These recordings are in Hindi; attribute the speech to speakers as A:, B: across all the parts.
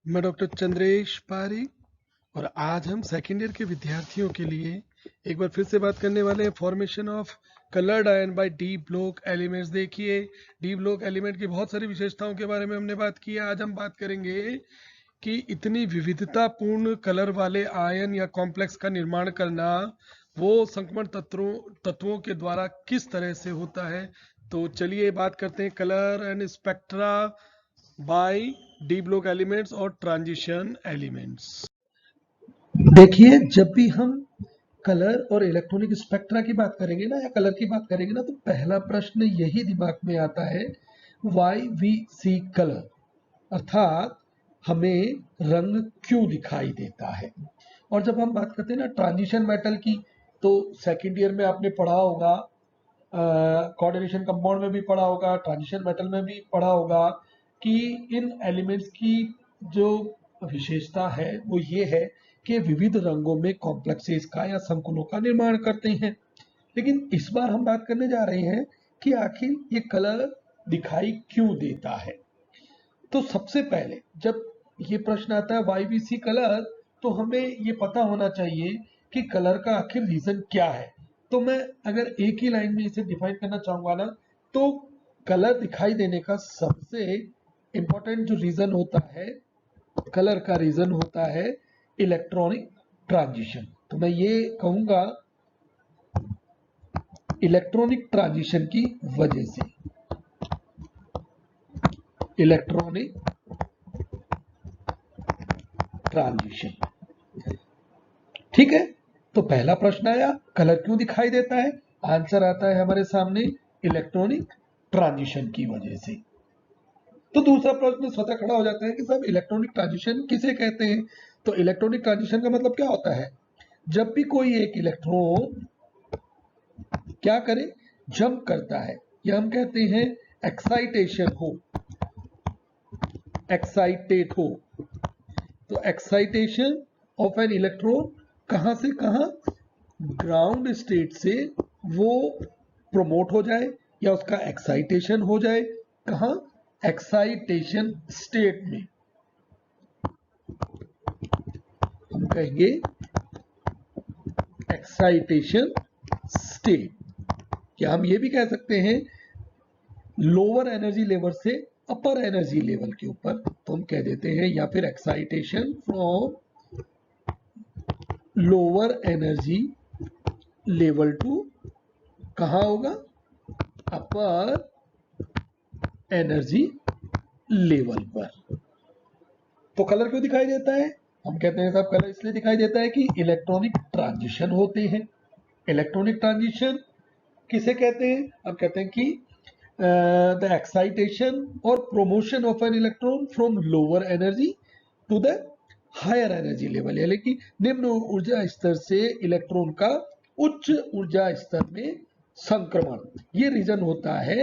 A: मैं डॉक्टर चंद्रेश पारी और आज हम सेकेंड ईयर के विद्यार्थियों के लिए एक बार फिर से बात करने वाले हैं formation of coloured ion bye d block elements. देखिए, डी ब्लॉक एलिमेंट की बहुत सारी विशेषताओं के बारे में हमने बात की है। आज हम बात करेंगे कि इतनी विविधतापूर्ण कलर वाले आयन या कॉम्प्लेक्स का निर्माण करना वो संक्रमण तत्वों के द्वारा किस तरह से होता है। तो चलिए बात करते हैं colour and spectra by d block elements और ट्रांजिशन एलिमेंट्स। देखिए, जब भी हम कलर और इलेक्ट्रॉनिक स्पेक्ट्रा की बात करेंगे ना या कलर की बात करेंगे ना, तो पहला प्रश्न यही दिमाग में आता है, वाई वी सी कलर, अर्थात हमें रंग क्यों दिखाई देता है। और जब हम बात करते हैं ना ट्रांजिशन मेटल की, तो सेकेंड ईयर में आपने पढ़ा होगा, कोऑर्डिनेशन कंपाउंड में भी पढ़ा होगा, ट्रांजिशन मेटल में भी पढ़ा होगा कि इन एलिमेंट्स की जो विशेषता है वो ये है कि विविध रंगों में कॉम्प्लेक्सेस का या संकुलों का निर्माण करते हैं। लेकिन इस बार हम बात करने जा रहे हैं कि आखिर ये कलर दिखाई क्यों देता है। तो सबसे पहले जब ये प्रश्न आता है वाई वी सी कलर, तो हमें ये पता होना चाहिए कि कलर का आखिर रीजन क्या है। तो मैं अगर एक ही लाइन में इसे डिफाइन करना चाहूंगा ना, तो कलर दिखाई देने का सबसे इंपॉर्टेंट जो रीजन होता है, कलर का रीजन होता है इलेक्ट्रॉनिक ट्रांजिशन। तो मैं ये कहूंगा इलेक्ट्रॉनिक ट्रांजिशन की वजह से, इलेक्ट्रॉनिक ट्रांजिशन। ठीक है, तो पहला प्रश्न आया कलर क्यों दिखाई देता है, आंसर आता है हमारे सामने इलेक्ट्रॉनिक ट्रांजिशन की वजह से। तो दूसरा प्रश्न स्वतः खड़ा हो जाता है कि साहब इलेक्ट्रॉनिक ट्रांजिशन किसे कहते हैं। तो इलेक्ट्रॉनिक ट्रांजिशन का मतलब क्या होता है, जब भी कोई एक इलेक्ट्रॉन क्या करे, जंप करता है, या हम कहते हैं एक्साइटेशन हो, एक्साइटेड हो। तो एक्साइटेशन ऑफ एन इलेक्ट्रॉन कहां से कहां, ग्राउंड स्टेट से वो प्रोमोट हो जाए या उसका एक्साइटेशन हो जाए, कहां, एक्साइटेशन स्टेट में। हम कहेंगे एक्साइटेशन स्टेट। या हम ये भी कह सकते हैं लोअर एनर्जी लेवल से अपर एनर्जी लेवल के ऊपर, तो हम कह देते हैं, या फिर excitation from lower energy level to कहां होगा, अपर एनर्जी लेवल पर। तो कलर क्यों दिखाई देता है, हम कहते हैं साहब कलर इसलिए दिखाई देता है कि इलेक्ट्रॉनिक ट्रांजिशन होते हैं। इलेक्ट्रॉनिक ट्रांजिशन किसे कहते हैं, हम कहते हैं कि द एक्साइटेशन और promotion of an electron from lower energy to the higher energy level, यानी कि निम्न ऊर्जा स्तर से इलेक्ट्रॉन का उच्च ऊर्जा स्तर में संक्रमण, ये रीजन होता है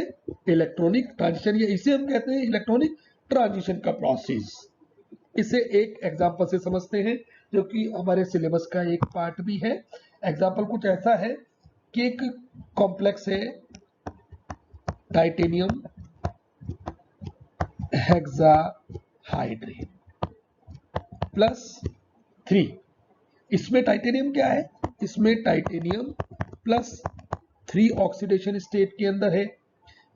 A: इलेक्ट्रॉनिक ट्रांजिशन। ये इसे हम कहते हैं इलेक्ट्रॉनिक ट्रांजिशन का प्रोसेस। इसे एक एग्जांपल से समझते हैं जो कि हमारे सिलेबस का एक पार्ट भी है। एग्जांपल कुछ ऐसा है कि एक कॉम्प्लेक्स है टाइटेनियम हेक्साहाइड्रेट +3। इसमें टाइटेनियम क्या है, इसमें टाइटेनियम +3 ऑक्सीडेशन स्टेट के अंदर है।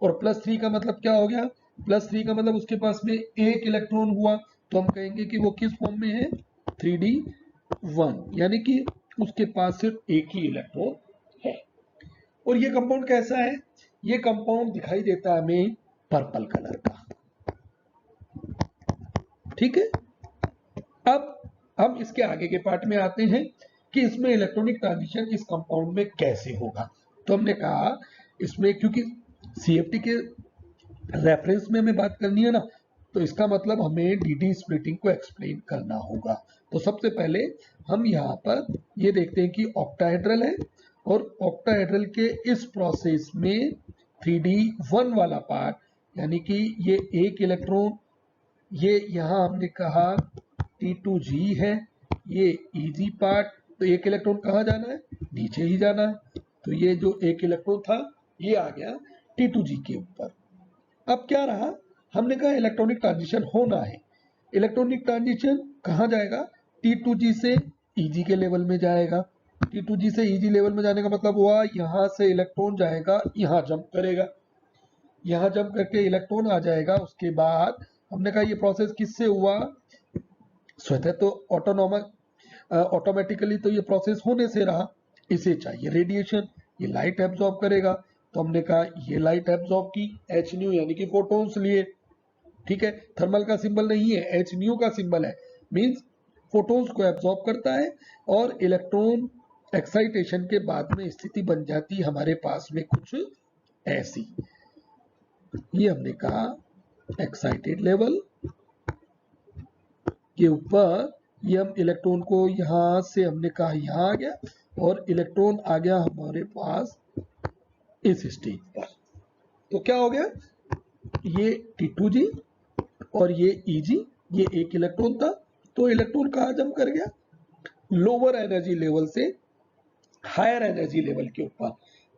A: और +3 का मतलब क्या हो गया, +3 का मतलब उसके पास में एक इलेक्ट्रॉन हुआ, तो हम कहेंगे कि वो किस फॉर्म में है, 3d1, यानी कि उसके पास सिर्फ एक ही इलेक्ट्रॉन है। और ये कंपाउंड कैसा है, ये कंपाउंड दिखाई देता है हमें पर्पल कलर का। ठीक है, अब हम इसके आगे के पार्ट में आते हैं कि इसमें इलेक्ट्रॉनिक ट्रांजिशन इस कंपाउंड में कैसे होगा। तो हमने कहा इसमें क्योंकि सीएफटी के रेफरेंस में हमें बात करनी है ना, तो इसका मतलब हमें डीडी स्प्लिटिंग को एक्सप्लेन करना होगा। तो सबसे पहले हम यहाँ पर ये देखते हैं कि ऑक्टाहेड्रल है, और ऑक्टाहेड्रल के इस प्रोसेस में 3d1 वाला पार्ट, यानी कि ये एक इलेक्ट्रॉन, ये यहाँ हमने कहा T2G है, ये Eg पार्ट, तो एक इलेक्ट्रॉन कहाँ जाना है, नीचे ही जाना है। तो ये जो एक इलेक्ट्रॉन था ये आ गया T2G के ऊपर। अब क्या रहा, हमने कहा इलेक्ट्रॉनिक ट्रांजिशन होना है, इलेक्ट्रॉनिक ट्रांजिशन कहाँ जाएगा? T2G से EG के लेवल में जाएगा। T2G से EG लेवल में जाने का मतलब हुआ यहाँ से इलेक्ट्रॉन जाएगा, यहाँ जंप करेगा, यहाँ जंप करके इलेक्ट्रॉन आ जाएगा। उसके बाद हमने कहा ये प्रोसेस किससे हुआ? स्वतः तो ऑटोमेटिकली तो ये प्रोसेस होने से रहा। इसे चाहिए रेडिएशन, ये लाइट एब्जॉर्ब करेगा। तो हमने कहा ये लाइट एब्जॉर्ब की, एच न्यू यानी कि फोटॉन्स लिए। ठीक है, थर्मल का सिंबल नहीं है, एच न्यू का सिंबल है, मींस फोटॉन्स को एब्जॉर्ब करता है और इलेक्ट्रॉन एक्साइटेशन के बाद में स्थिति बन जाती हमारे पास में कुछ ऐसी। ये हमने कहा एक्साइटेड लेवल के ऊपर ये हम इलेक्ट्रॉन को यहां से हमने कहा यहां आ गया और इलेक्ट्रॉन आ गया हमारे पास इस स्टेज पर। तो क्या हो गया? ये T2G और ये EG, ये एक इलेक्ट्रॉन था। तो इलेक्ट्रॉन कहाँ जंप कर गया? लोअर एनर्जी लेवल से हायर एनर्जी लेवल के ऊपर।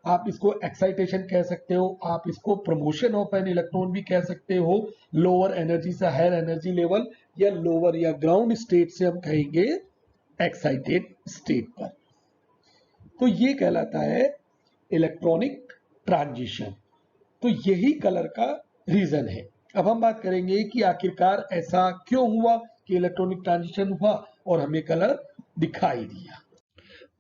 A: आप इसको एक्साइटेशन कह सकते हो, आप इसको प्रमोशन ऑफ एन इलेक्ट्रॉन भी कह सकते हो। लोअर एनर्जी से हायर एनर्जी लेवल या लोअर या ग्राउंड स्टेट से हम कहेंगे एक्साइटेड स्टेट पर। तो ये कहलाता है इलेक्ट्रॉनिक ट्रांजिशन। तो यही कलर का रीजन है। अब हम बात करेंगे कि आखिरकार ऐसा क्यों हुआ कि इलेक्ट्रॉनिक ट्रांजिशन हुआ और हमें कलर दिखाई दिया।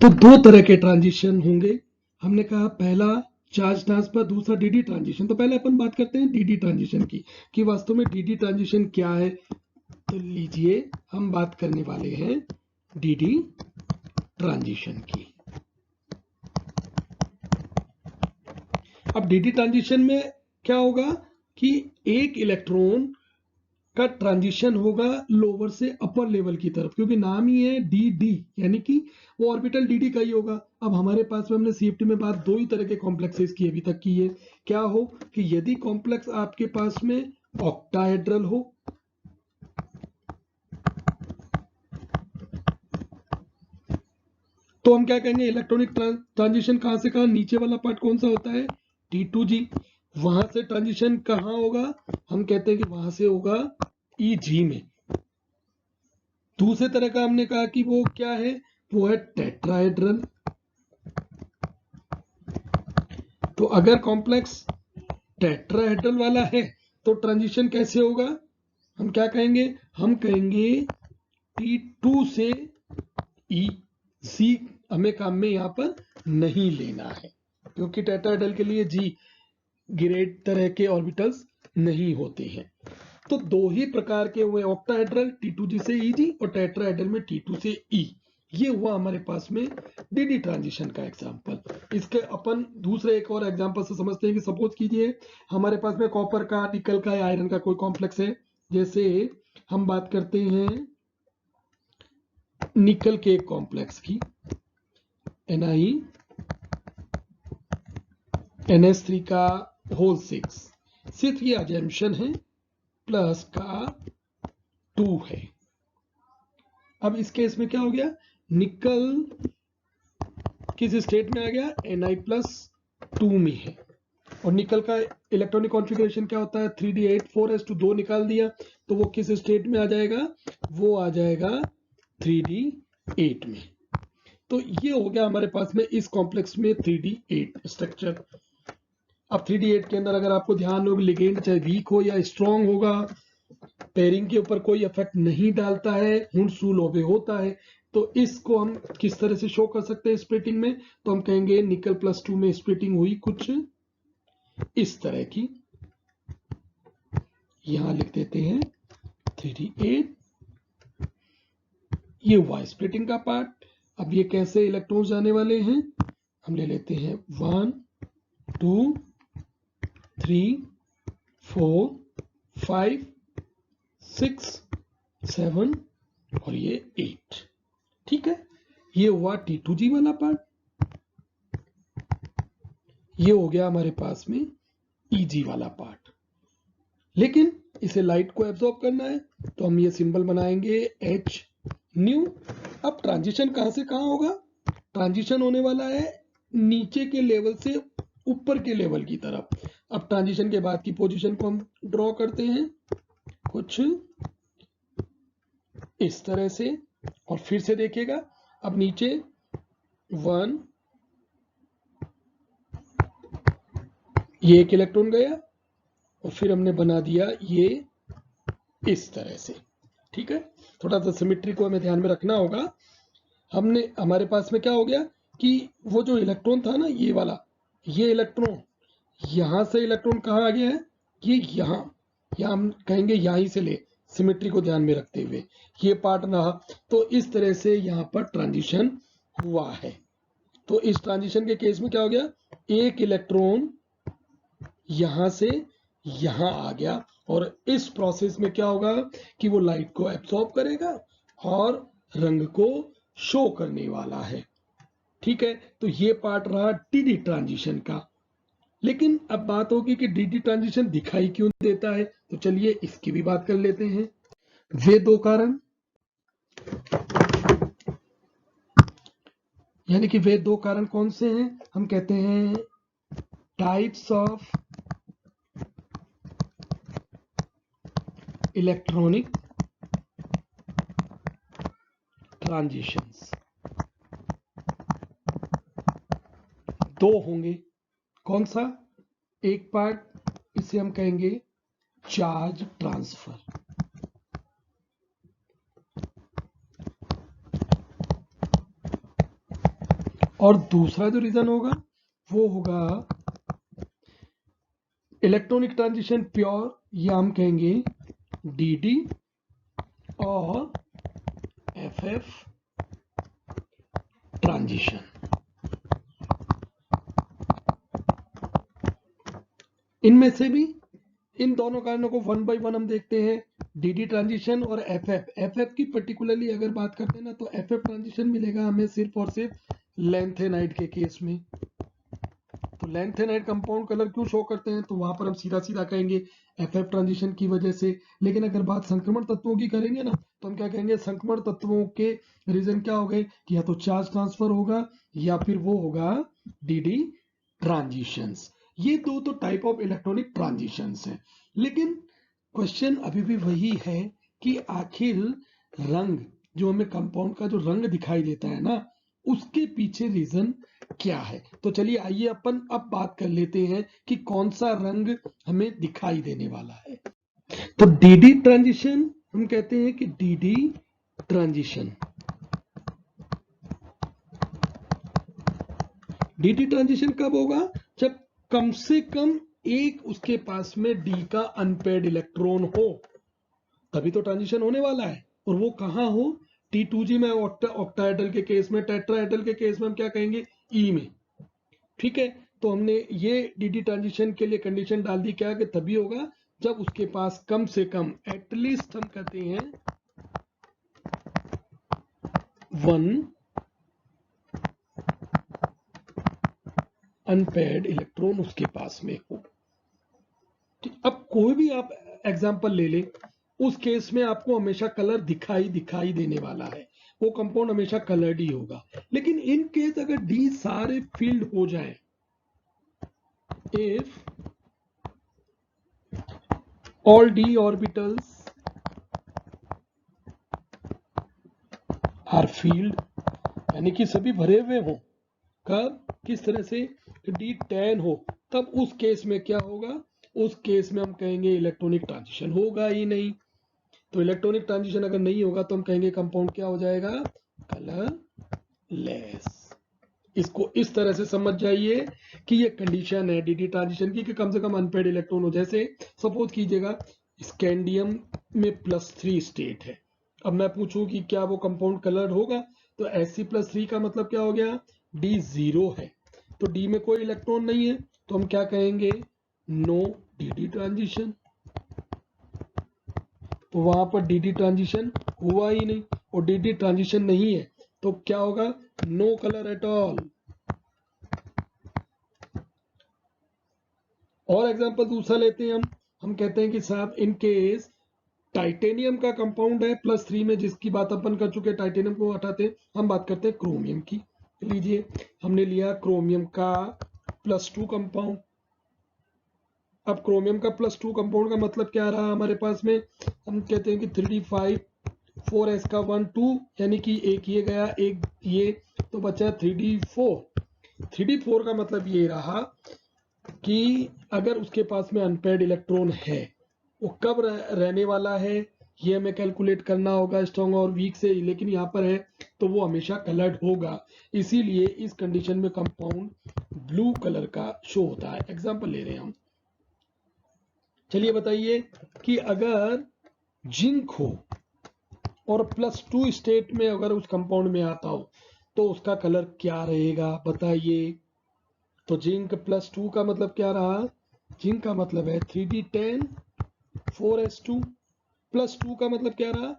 A: तो दो तरह के ट्रांजिशन होंगे। हमने कहा पहला चार्ज ट्रांसफर, दूसरा डीडी ट्रांजिशन। तो पहले अपन बात करते हैं डीडी ट्रांजिशन की कि वास्तव में डीडी ट्रांजिशन क्या है। तो लीजिए हम बात करने वाले हैं डीडी ट्रांजिशन की। अब डीडी ट्रांजिशन में क्या होगा कि एक इलेक्ट्रॉन का ट्रांजिशन होगा लोअर से अपर लेवल की तरफ, क्योंकि नाम ही है डी, यानी कि वो ऑर्बिटल डी का ही होगा। अब हमारे पास में हमने सीएफटी में बात दो ही तरह के कॉम्प्लेक्सेस की अभी तक की है। क्या हो कि यदि कॉम्प्लेक्स आपके पास में ऑक्टाहेड्रल हो, तो हम क्या कहेंगे? इलेक्ट्रॉनिक ट्रांजिशन कहां से कहां? नीचे वाला पार्ट कौन सा होता है? T2G। वहां से ट्रांजिशन कहां होगा? हम कहते हैं कि वहां से होगा EG में। दूसरे तरह का हमने कहा कि वो क्या है? वो है टेट्राहेड्रल। तो अगर कॉम्प्लेक्स टेट्राहेड्रल वाला है तो ट्रांजिशन कैसे होगा? हम क्या कहेंगे? हम कहेंगे T2 से EC। हमें काम में यहां पर नहीं लेना है, क्योंकि टेट्राहेड्रल के लिए G ग्रेड तरह के ऑर्बिटल्स नहीं होते हैं। तो दो ही प्रकार के हुए, ऑक्टाहेड्रल T2G से EG और टेट्राहेड्रल में T2 से E। ये हुआ हमारे पास में डीडी ट्रांजिशन का एग्जांपल। इसके अपन दूसरे एक और एग्जांपल से समझते हैं कि सपोज कीजिए हमारे पास में कॉपर का, निकल का या आयरन का कोई कॉम्प्लेक्स है। जैसे हम बात करते हैं निकल के कॉम्प्लेक्स की, NiNS3 का होल 6, सिर्फ ये अजम्पशन है, प्लस का 2 है। अब इस केस में क्या हो गया? निकल किस स्टेट में आ गया? Ni+2 में है। और निकल का इलेक्ट्रॉनिक कॉन्फ़िगरेशन क्या होता है? 3d8 4s2 निकाल दिया तो वो किस स्टेट में आ जाएगा? वो आ जाएगा 3d8 में। तो ये हो गया हमारे पास में इस कॉम्प्लेक्स में 3d8 स्ट्रक्चर। अब 3d8 के अंदर अगर आपको ध्यान हो, लिगेंड चाहे वीक हो या स्ट्रॉन्ग होगा, पेयरिंग के ऊपर कोई इफेक्ट नहीं डालता है, हुंड-सुलह होता है। तो इसको हम किस तरह से शो कर सकते हैं स्प्लिटिंग में? तो हम कहेंगे निकल+2 में स्प्लिटिंग हुई कुछ इस तरह की। यहां लिख देते हैं 3d8। ये हुआ स्प्लिटिंग का पार्ट। अब ये कैसे इलेक्ट्रॉन्स जाने वाले हैं? हम ले लेते हैं 1 2 3 4 5 6 7 और ये 8। ठीक है, ये हुआ T2G वाला पार्ट। ये हो गया हमारे पास में EG वाला पार्ट। लेकिन इसे लाइट को एब्जॉर्ब करना है तो हम ये सिंबल बनाएंगे H न्यू। अब ट्रांजिशन कहां से कहां होगा? ट्रांजिशन होने वाला है नीचे के लेवल से ऊपर के लेवल की तरफ। अब ट्रांजिशन के बाद की पोजीशन को हम ड्रॉ करते हैं कुछ इस तरह से, और फिर से देखिएगा अब नीचे 1, ये एक इलेक्ट्रॉन गया और फिर हमने बना दिया ये इस तरह से। ठीक है, थोड़ा सा सिमेट्री को हमें ध्यान में रखना होगा। हमारे पास में क्या हो गया कि वो जो इलेक्ट्रॉन था ना, ये वाला, ये इलेक्ट्रॉन यहां से इलेक्ट्रॉन कहाँ आ गया है, ये यहाँ, या हम कहेंगे यहीं से ले, सिमेट्री को ध्यान में रखते हुए ये पार्ट रहा। तो इस तरह से यहाँ पर ट्रांजिशन हुआ है। तो इस ट्रांजिशन के केस में क्या हो गया, एक इलेक्ट्रॉन यहां से यहां आ गया, और इस प्रोसेस में क्या होगा कि वो लाइट को एब्सॉर्ब करेगा और रंग को शो करने वाला है। ठीक है, तो ये पार्ट रहा डीडी ट्रांजिशन का। लेकिन अब बात होगी कि डीडी ट्रांजिशन दिखाई क्यों देता है, तो चलिए इसकी भी बात कर लेते हैं। वे दो कारण, यानी कि वे दो कारण कौन से हैं, हम कहते हैं टाइप्स ऑफ इलेक्ट्रॉनिक ट्रांजिशंस। दो होंगे, कौन सा, एक पार्ट इसे हम कहेंगे चार्ज ट्रांसफर, और दूसरा जो रीजन होगा वो होगा इलेक्ट्रॉनिक ट्रांजिशन प्योर, या हम कहेंगे डीडी और एफएफ ट्रांजिशन। इनमें से भी इन दोनों कारणों को वन बाय वन हम देखते हैं, डीडी ट्रांजिशन और एफएफ की पर्टिकुलरली अगर बात करते हैं ना, तो एफएफ ट्रांजिशन मिलेगा हमें सिर्फ और सिर्फ लैंथेनाइड के केस में। तो लैंथेनाइड कंपाउंड कलर क्यों शो करते हैं, तो वहां पर हम सीधा सीधा कहेंगे एफएफ ट्रांजिशन की वजह से। लेकिन अगर बात संक्रमण तत्वों की करेंगे ना, तो हम क्या कहेंगे, संक्रमण तत्वों के रीजन क्या हो गए कि या तो चार्ज ट्रांसफर होगा या फिर वो होगा डीडी ट्रांजिशंस। ये दो तो टाइप ऑफ इलेक्ट्रॉनिक ट्रांजिशंस हैं। लेकिन क्वेश्चन अभी भी वही है कि आखिर रंग, जो हमें कंपाउंड का जो रंग दिखाई देता है ना, उसके पीछे रीजन क्या है। तो चलिए आइए अपन अब बात कर लेते हैं कि कौन सा रंग हमें दिखाई देने वाला है। तो डीडी ट्रांजिशन, हम कहते हैं कि डीडी ट्रांजिशन, डीडी ट्रांजिशन कब होगा, जब कम से कम एक उसके पास में डी का अनपेयर्ड इलेक्ट्रॉन हो, तभी तो ट्रांजिशन होने वाला है। और वो कहां हो, T2G में, ऑक्टाहेड्रल के केस में, टेट्राहेड्रल के केस में हम क्या कहेंगे, ई में। ठीक है, तो हमने ये डीडी ट्रांजिशन के लिए कंडीशन डाल दी क्या, कि तभी होगा जब उसके पास कम से कम एटलीस्ट हम कहते हैं 1 अनपेयर्ड इलेक्ट्रॉन उसके पास में हो। अब कोई भी आप एग्जांपल ले लें, उस केस में आपको हमेशा कलर दिखाई देने वाला है, वो कंपाउंड हमेशा कलर्ड ही होगा। लेकिन इन केस अगर डी सारे फील्ड हो जाए, if all d orbitals are filled, यानी कि सभी भरे हुए हो, कब, किस तरह से, डी 10 हो, तब उस केस में क्या होगा, उस केस में हम कहेंगे इलेक्ट्रॉनिक ट्रांजिशन होगा ही नहीं। तो इलेक्ट्रॉनिक ट्रांजिशन अगर नहीं होगा तो हम कहेंगे कंपाउंड क्या हो जाएगा, कलरलेस। इसको इस तरह से समझ जाइए कि ये कंडीशन है डीडी ट्रांजिशन की, कि कम से कम अनपेयर्ड इलेक्ट्रॉन हो। जैसे सपोज कीजिएगा स्कैंडियम में +3 स्टेट है, अब मैं पूछूं कि क्या वो कंपाउंड कलर्ड होगा, तो Sc+3 का मतलब क्या हो गया, डी 0 है, तो डी में कोई इलेक्ट्रॉन नहीं है, तो हम क्या कहेंगे, नो डीडी ट्रांजिशन। तो वहां पर डीडी ट्रांजिशन हुआ ही नहीं, और डीडी ट्रांजिशन नहीं है तो क्या होगा, नो कलर एट ऑल। और एग्जांपल दूसरा लेते हैं हम कहते हैं कि साहब इन केस टाइटेनियम का कंपाउंड है +3 में, जिसकी बात अपन कर चुके हैं, टाइटेनियम को हटाते हम बात करते हैं क्रोमियम की। लीजिए हमने लिया क्रोमियम का +2 कंपाउंड। अब क्रोमियम का +2 कंपाउंड का मतलब क्या रहा हमारे पास में, हम कहते हैं कि 3d5 4s का 1 2 यानी कि एक ये गया एक ये, तो बचा 3d4। 3d4 का मतलब ये रहा कि अगर उसके पास में अनपेयर्ड इलेक्ट्रॉन है वो कब रहने वाला है ये हमें कैलकुलेट करना होगा स्ट्रॉन्ग और वीक से, लेकिन यहाँ पर है तो वो हमेशा कलर्ड होगा। इसीलिए इस कंडीशन में कंपाउंड ब्लू कलर का शो होता है। एग्जांपल ले रहे हैं हम। चलिए बताइए कि अगर जिंक हो और +2 स्टेट में अगर उस कंपाउंड में आता हो तो उसका कलर क्या रहेगा बताइए। तो जिंक +2 का मतलब क्या रहा, जिंक का मतलब है 3d10 4s2, +2 का मतलब क्या रहा,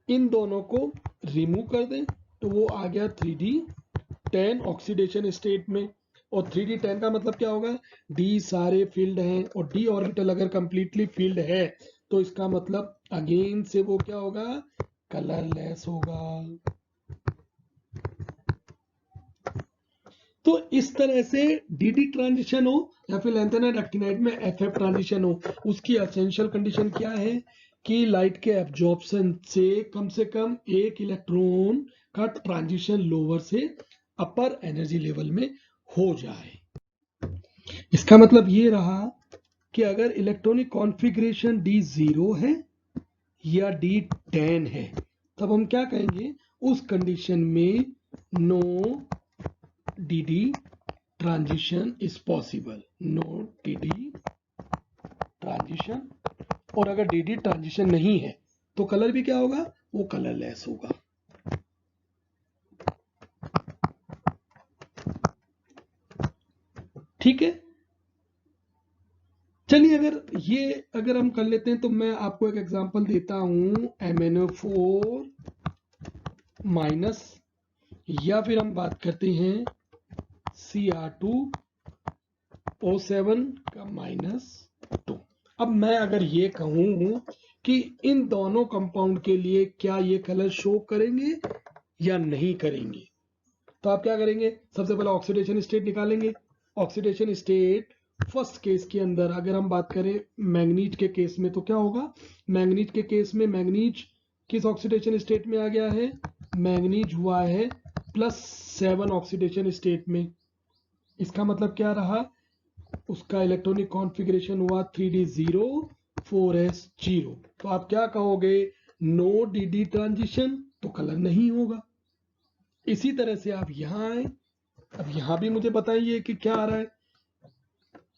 A: इन दोनों को रिमूव कर दें तो वो आ गया 3d10 ऑक्सीडेशन स्टेट में। और 3d10 का मतलब क्या होगा, d सारे फील्ड हैं और d ऑर्बिटल अगर कंप्लीटली फील्ड है तो इसका मतलब अगेन से वो क्या होगा, कलरलेस होगा। तो इस तरह से dd ट्रांजिशन हो या फिर लैंथेनाइड एक्टिनाइड में ff ट्रांजिशन हो, उसकी एसेंशियल कंडीशन क्या है कि लाइट के एब्जॉर्प्शन से कम एक इलेक्ट्रॉन का ट्रांजिशन लोअर से अपर एनर्जी लेवल में हो जाए। इसका मतलब ये रहा कि अगर इलेक्ट्रॉनिक कॉन्फ़िगरेशन d0 है या d10 है तब हम क्या कहेंगे, उस कंडीशन में no dd transition is possible, no dd transition. और अगर dd ट्रांजिशन नहीं है तो कलर भी क्या होगा, वो कलरलेस होगा। ठीक है, चलिए अगर हम कर लेते हैं तो मैं आपको एक एग्जांपल देता हूं MnO4 माइनस, या फिर हम बात करते हैं Cr2O7 का -2। अब मैं अगर ये कहूं कि इन दोनों कंपाउंड के लिए क्या ये कलर शो करेंगे या नहीं करेंगे, तो आप क्या करेंगे, सबसे पहले ऑक्सीडेशन स्टेट निकालेंगे। ऑक्सीडेशन स्टेट फर्स्ट केस के अंदर अगर हम बात करें मैंगनीज के केस में तो क्या होगा, मैंगनीज के केस में मैंगनीज किस ऑक्सीडेशन स्टेट में आ गया है, मैंगनीज हुआ है +7 ऑक्सीडेशन स्टेट में। इसका मतलब क्या रहा, उसका इलेक्ट्रॉनिक कॉन्फ़िगरेशन हुआ 3d0 4s0। तो आप क्या कहोगे, नो dd ट्रांजिशन, तो कलर नहीं होगा। इसी तरह से आप यहां आए, अब यहां भी मुझे बताइए कि क्या आ रहा है,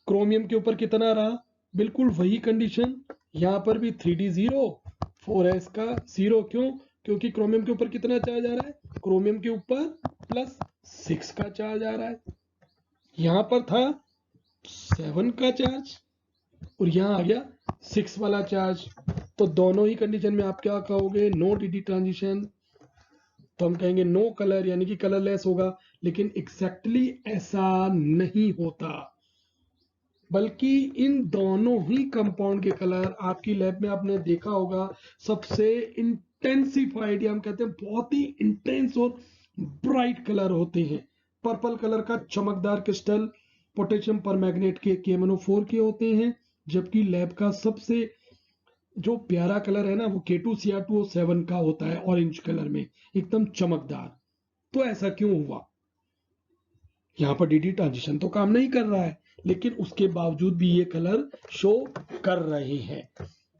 A: क्रोमियम के ऊपर कितना रहा, बिल्कुल वही कंडीशन, यहां पर भी 3d0 4s का 0। क्यों, क्योंकि क्रोमियम के ऊपर कितना चार्ज आ रहा है, क्रोमियम के ऊपर +6 का चार्ज आ रहा है, यहां पर था 7 का चार्ज और यहां आ गया 6 वाला चार्ज। तो दोनों ही कंडीशन में आप क्या कहोगे, नो dd ट्रांजिशन, तो हम कहेंगे नो कलर यानी कि कलरलेस होगा। लेकिन एग्जैक्टली ऐसा नहीं होता, बल्कि इन दोनों ही कंपाउंड के कलर आपकी लैब में आपने देखा होगा सबसे इंटेंसिफाइड, या हम कहते हैं बहुत ही इंटेंस और ब्राइट कलर होते हैं। पर्पल कलर का चमकदार क्रिस्टल पोटेशियम परमैंगनेट के KMnO4 के होते हैं, जबकि लैब का सबसे जो प्यारा कलर है ना वो K2Cr2O7 का होता है, ऑरेंज कलर में एकदम चमकदार। तो ऐसा क्यों हुआ, यहाँ पर dd ट्रांजिशन तो काम नहीं कर रहा है लेकिन उसके बावजूद भी ये कलर शो कर रहे हैं।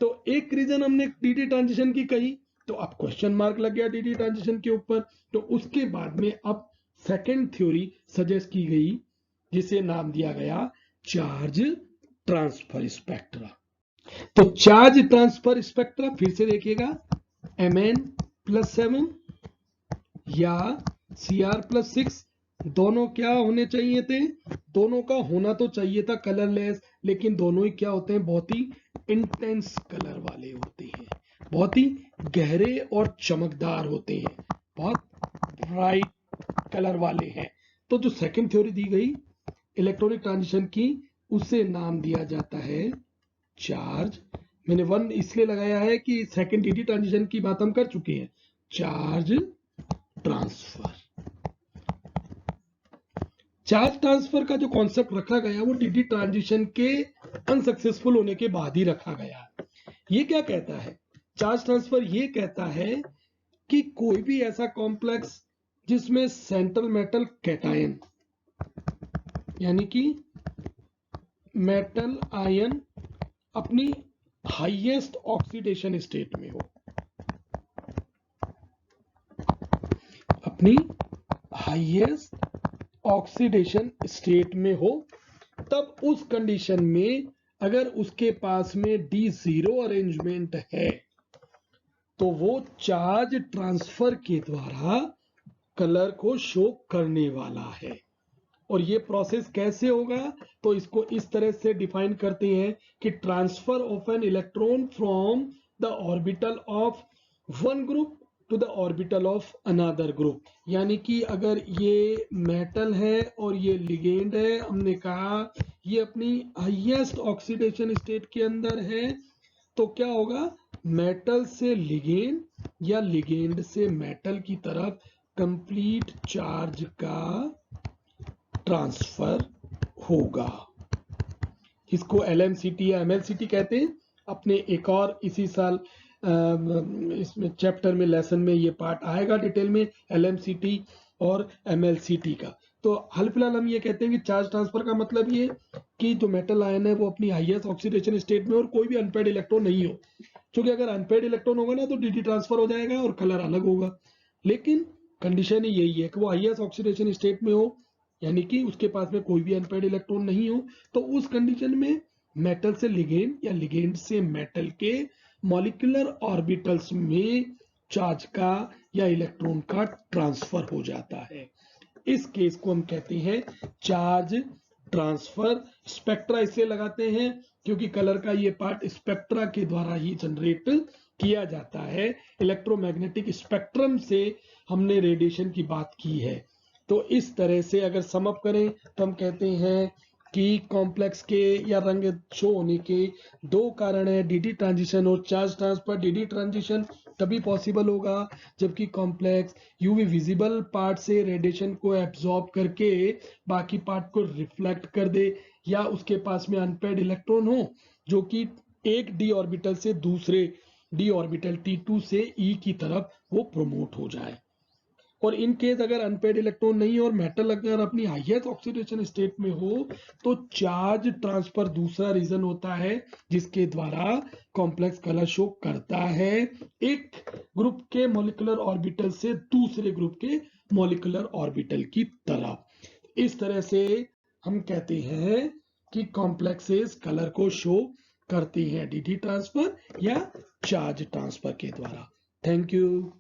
A: तो एक रीजन हमने dd ट्रांजिशन की कही, तो अब क्वेश्चन मार्क लग गया dd ट्रांजिशन के ऊपर। तो उसके बाद में अब सेकंड थ्योरी सजेस्ट की गई जिसे नाम दिया गया चार्ज ट्रांसफर स्पेक्ट्रा। तो चार्ज ट्रांसफर स्पेक्ट्रा फिर से देखिएगा, Mn+7 या Cr+6 दोनों क्या होने चाहिए थे, दोनों का होना तो चाहिए था कलरलेस, लेकिन दोनों ही क्या होते हैं, बहुत ही इंटेंस कलर वाले होते हैं, बहुत ही गहरे और चमकदार होते हैं, बहुत ब्राइट कलर वाले हैं। तो जो सेकंड थ्योरी दी गई इलेक्ट्रॉनिक ट्रांजिशन की, उसे नाम दिया जाता है चार्ज। मैंने 1 इसलिए लगाया है कि सेकंड dd ट्रांजिशन की बात हम कर चुके हैं, चार्ज ट्रांसफर। चार्ज ट्रांसफर का जो कॉन्सेप्ट रखा गया वो dd ट्रांजिशन के अनसक्सेसफुल होने के बाद ही रखा गया। ये क्या कहता है, चार्ज ट्रांसफर ये कहता है कि कोई भी ऐसा कॉम्प्लेक्स जिसमें सेंट्रल मेटल कैटायन यानी कि मेटल आयन अपनी हाईएस्ट ऑक्सीडेशन स्टेट में हो, अपनी हाईएस्ट ऑक्सीडेशन स्टेट में हो, तब उस कंडीशन में अगर उसके पास में D0 अरेंजमेंट है तो वो चार्ज ट्रांसफर के द्वारा कलर को शो करने वाला है। और ये प्रोसेस कैसे होगा, तो इसको इस तरह से डिफाइन करते हैं कि transfer of an electron from the orbital of one group to the orbital of another group. यानी कि अगर ये मेटल है और ये लिगेंड है, हमने कहा ये अपनी हाईएस्ट ऑक्सीडेशन स्टेट के अंदर है, तो क्या होगा, मेटल से लिगेंड या लिगेंड से मेटल की तरफ कंप्लीट चार्ज का ट्रांसफर होगा। इसको LMCT या MLCT कहते हैं। अपने एक और इसी साल इसमें चैप्टर में लेसन में ये पार्ट आएगा डिटेल में LMCT और MLCT का। तो हाल फिलहाल हम ये कहते हैं कि चार्ज ट्रांसफर का मतलब ये कि जो मेटल आयन है वो अपनी हाईएस्ट ऑक्सीडेशन स्टेट में और कोई भी अनपेड इलेक्ट्रॉन नहीं हो, क्योंकि अगर अनपेड इलेक्ट्रॉन होगा ना तो DD ट्रांसफर हो जाएगा और कलर अलग होगा। लेकिन कंडीशन ही यही है कि वो हाईएस्ट ऑक्सीडेशन स्टेट में हो, यानी कि उसके पास में कोई भी अनपेड इलेक्ट्रॉन नहीं हो, तो उस कंडीशन में मेटल से लिगेंड या लिगेंड से मेटल के मॉलिक्यूलर ऑर्बिटल्स में चार्ज का या इलेक्ट्रॉन का ट्रांसफर हो जाता है। इस केस को हम कहते हैं चार्ज ट्रांसफर। स्पेक्ट्रा इसलिए लगाते हैं क्योंकि कलर का ये पार्ट स्पेक्ट्रा के द्वारा ही जनरेट किया जाता है। इलेक्ट्रोमैग्नेटिक स्पेक्ट्रम से हमने रेडिएशन की बात की है। तो इस तरह से अगर सम अप करें तो हम कहते हैं कि कॉम्प्लेक्स के या रंग शो होने के दो कारण है, DD ट्रांजिशन और चार्ज ट्रांसफर। DD ट्रांजिशन तभी पॉसिबल होगा जबकि कॉम्प्लेक्स UV विजिबल पार्ट से रेडिएशन को एब्जॉर्ब करके बाकी पार्ट को रिफ्लेक्ट कर दे, या उसके पास में अनपेड इलेक्ट्रॉन हो जो कि एक D ऑर्बिटल से दूसरे D ऑर्बिटल T2 से E की तरफ वो प्रोमोट हो जाए। और इन केस अगर अनपेड इलेक्ट्रॉन नहीं और मेटल अगर अपनी हाईएस्ट ऑक्सीडेशन स्टेट में हो तो चार्ज ट्रांसफर दूसरा रीजन होता है जिसके द्वारा कॉम्प्लेक्स कलर शो करता है एक ग्रुप के मॉलिक्यूलर ऑर्बिटल से दूसरे ग्रुप के मॉलिक्यूलर ऑर्बिटल की तरफ। इस तरह से हम कहते हैं कि कॉम्प्लेक्सेस कलर को शो करती हैं DD ट्रांसफर या चार्ज ट्रांसफर के द्वारा। Thank you.